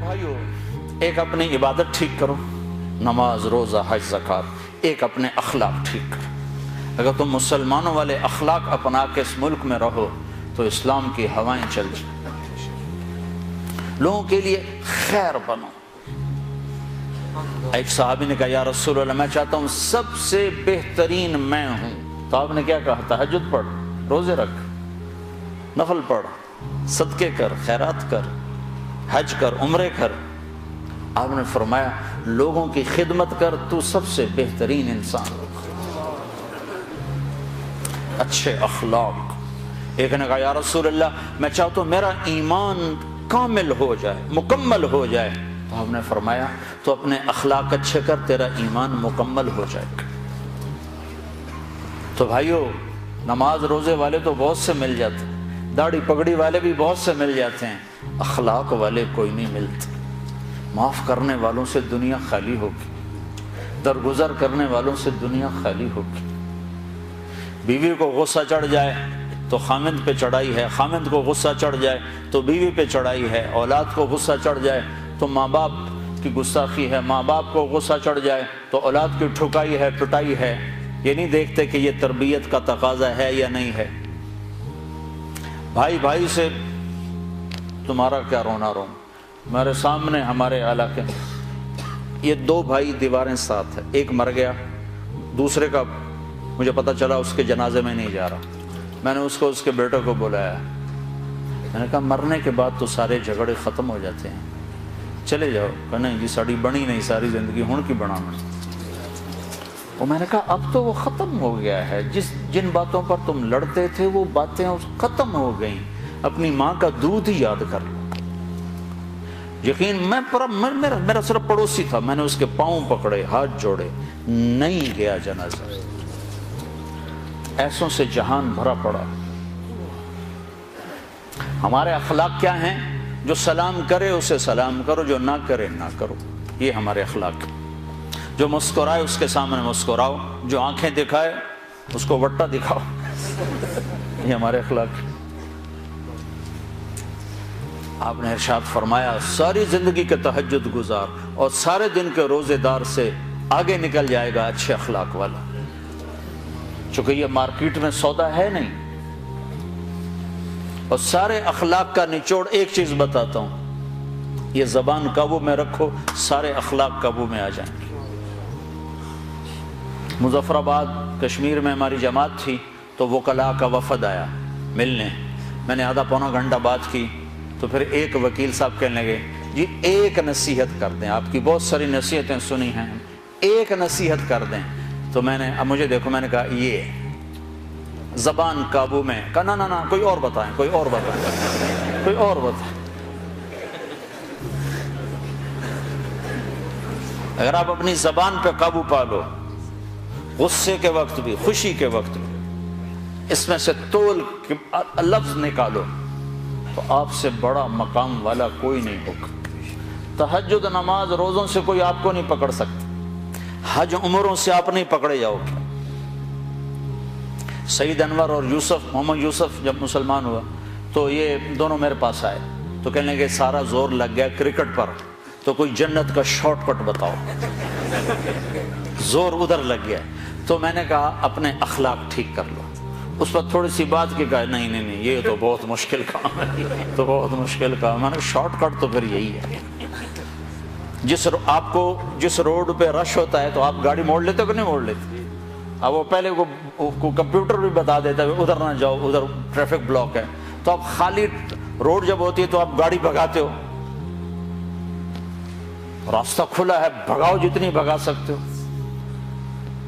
بھائیو، ایک اپنی عبادت ٹھیک کرو، نماز، روزہ، حج، زکوٰۃ، ایک اپنے اخلاق ٹھیک کرو۔ اگر تم مسلمانوں والے اخلاق اپنا کے اس ملک میں رہو تو اسلام کی ہوائیں چل جائیں، لوگوں کے لیے خیر بنو۔ ایک صحابی نے کہا یا رسول اللہ، میں چاہتا ہوں سب سے بہترین میں ہوں۔ تو آپ نے کیا کہا؟ تہجد پڑھ، روزے رکھ، نفل پڑھ، صدقے کر، خیرات کر، حج کر، عمرے کر۔ آپ نے فرمایا لوگوں کی خدمت کر، تو سب سے بہترین انسان۔ اچھے اخلاق۔ ایک نے کہا یا رسول اللہ، میں چاہتا ہوں میرا ایمان کامل ہو جائے، مکمل ہو جائے۔ تو آپ نے فرمایا تو اپنے اخلاق اچھے کر، تیرا ایمان مکمل ہو جائے گا۔ تو بھائیو، نماز روزے والے تو بہت سے مل جاتے ہیں، داڑھی پگڑی والے بھی بہت سے مل جاتے ہیں، اخلاق والے کوئی نہیں ملتے۔ معاف کرنے والوں سے دنیا خالی ہوگی، درگزر کرنے والوں سے دنیا خالی ہوگی۔ بیوی کو غصہ چڑھ جائے تو خامند پہ چڑھائی ہے، خامند کو غصہ چڑھ جائے تو بیوی پہ چڑھائی ہے، اولاد کو غصہ چڑھ جائے تو ماں باپ کی گستاخی ہے، ماں باپ کو غصہ چڑھ جائے تو اولاد کی ٹھکائی ہے، پٹائی ہے۔ یہ نہیں دیکھتے کہ یہ تربیت کا تقاضا ہے یا نہیں ہے۔ بھائی بھائی سے تمہارا کیا رونا رو۔ میرے سامنے ہمارے علاقے میں یہ دو بھائی دیواریں ساتھ ہیں، ایک مر گیا، دوسرے کا مجھے پتہ چلا اس کے جنازے میں نہیں جا رہا۔ میں نے اس کے بیٹے کو بلایا، میں نے کہا مرنے کے بعد تو سارے جھگڑے ختم ہو جاتے ہیں، چلے جاؤ۔ کہ نہیں جی ساڑی بنی نہیں ساری زندگی ہن کی بنانا۔ اور میں نے کہا اب تو وہ ختم ہو گیا ہے، جن باتوں پر تم لڑتے تھے وہ باتیں ختم ہو گئیں، اپنی ماں کا دودھ ہی یاد کر لو۔ یقین میرا صرف پڑوسی تھا، میں نے اس کے پاؤں پکڑے، ہاتھ جوڑے، نہیں گیا جنازہ۔ ایسوں سے جہان بھرا پڑا۔ ہمارے اخلاق کیا ہیں؟ جو سلام کرے اسے سلام کرو، جو نہ کرے نہ کرو، یہ ہمارے اخلاق۔ جو مسکرائے اس کے سامنے مسکراؤ، جو آنکھیں دکھائے اس کو وٹا دکھاؤ، یہ ہمارے اخلاق۔ آپ نے ارشاد فرمایا ساری زندگی کے تہجد گزار اور سارے دن کے روزے دار سے آگے نکل جائے گا اچھے اخلاق والا۔ چونکہ یہ مارکیٹ میں سودا ہے نہیں۔ اور سارے اخلاق کا نچوڑ ایک چیز بتاتا ہوں، یہ زبان قابو میں رکھو، سارے اخلاق قابو میں آ جائیں گے۔ مظفر آباد کشمیر میں ہماری جماعت تھی تو وکلاء کا وفد آیا ملنے۔ میں نے آدھا پونا گھنٹہ بات کی تو پھر ایک وکیل صاحب کہنے لگے جی ایک نصیحت کر دیں، آپ کی بہت ساری نصیحتیں سنی ہیں، ایک نصیحت کر دیں۔ تو میں نے اب مجھے دیکھو، میں نے کہا یہ زبان قابو میں۔ کہا نہ کوئی اور بتائیں، کوئی اور بتائیں، کوئی اور بتائیں۔ اگر آپ اپنی زبان پہ قابو پا لو، غصے کے وقت بھی، خوشی کے وقت بھی، اس میں سے تول لفظ نکالو تو آپ سے بڑا مقام والا کوئی نہیں ہوگا۔ تہجد نماز روزوں سے کوئی آپ کو نہیں پکڑ سکتا، حج عمروں سے آپ نہیں پکڑے جاؤ گے۔ سعید انور اور محمد یوسف جب مسلمان ہوا تو یہ دونوں میرے پاس آئے تو کہنے لگے سارا زور لگ گیا کرکٹ پر، تو کوئی جنت کا شارٹ کٹ بتاؤ، زور ادھر لگ گیا۔ تو میں نے کہا اپنے اخلاق ٹھیک کر لو۔ اس پر تھوڑی سی بات کی، کہا نہیں یہ تو بہت مشکل کام ہے، تو بہت مشکل کام۔ میں نے شارٹ کٹ تو پھر یہی ہے، آپ کو جس روڈ پہ رش ہوتا ہے تو آپ گاڑی موڑ لیتے ہو کہ نہیں موڑ لیتے؟ اب وہ پہلے کو کمپیوٹر بھی بتا دیتا ہے ادھر نہ جاؤ، ادھر ٹریفک بلاک ہے، تو آپ خالی روڈ جب ہوتی ہے تو آپ گاڑی بھگاتے ہو، راستہ کھلا ہے بھگاؤ جتنی بھگا سکتے ہو۔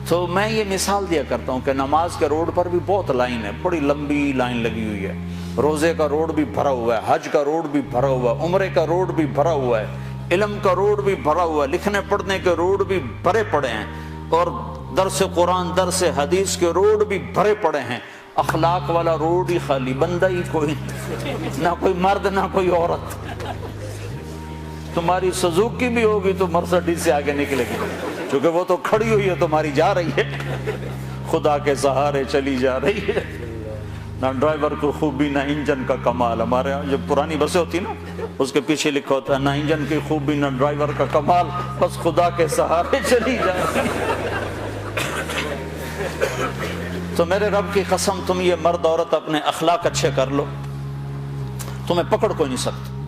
تو میں یہ مثال دیا کرتا ہوں کہ نماز کے روڈ پر بھی بہت لائن ہے، بڑی لمبی لائن لگی ہوئی ہے، روزے کا روڈ بھی بھرا ہوا ہے، حج کا روڈ بھی بھرا ہوا ہے، عمرے کا روڈ بھی بھرا ہوا ہے، علم کا روڈ بھی بھرا ہوا ہے، لکھنے پڑھنے کے روڈ بھی بھرے پڑے ہیں، اور درس قرآن درس حدیث کے روڈ بھی بھرے پڑے ہیں۔ اخلاق والا روڈ ہی خالی، بندہ ہی کوئی، نہ کوئی مرد نہ کوئی عورت۔ تمہاری سزوکی بھی ہوگی تو مرسڈیز سے آگے نکلے گی، کیونکہ وہ تو کھڑی ہوئی ہے، تمہاری جا رہی ہے، خدا کے سہارے چلی جا رہی ہے۔ نہ ڈرائیور کو خوبی نہ انجن کا کمال۔ ہمارے یہاں جب پرانی بسیں ہوتی نا اس کے پیچھے لکھا ہوتا ہے نہ انجن کی خوبی نہ ڈرائیور کا کمال، بس خدا کے سہارے چلی جائے۔ تو میرے رب کی قسم، تم یہ مرد عورت اپنے اخلاق اچھے کر لو، تمہیں پکڑ کوئی نہیں سکتا۔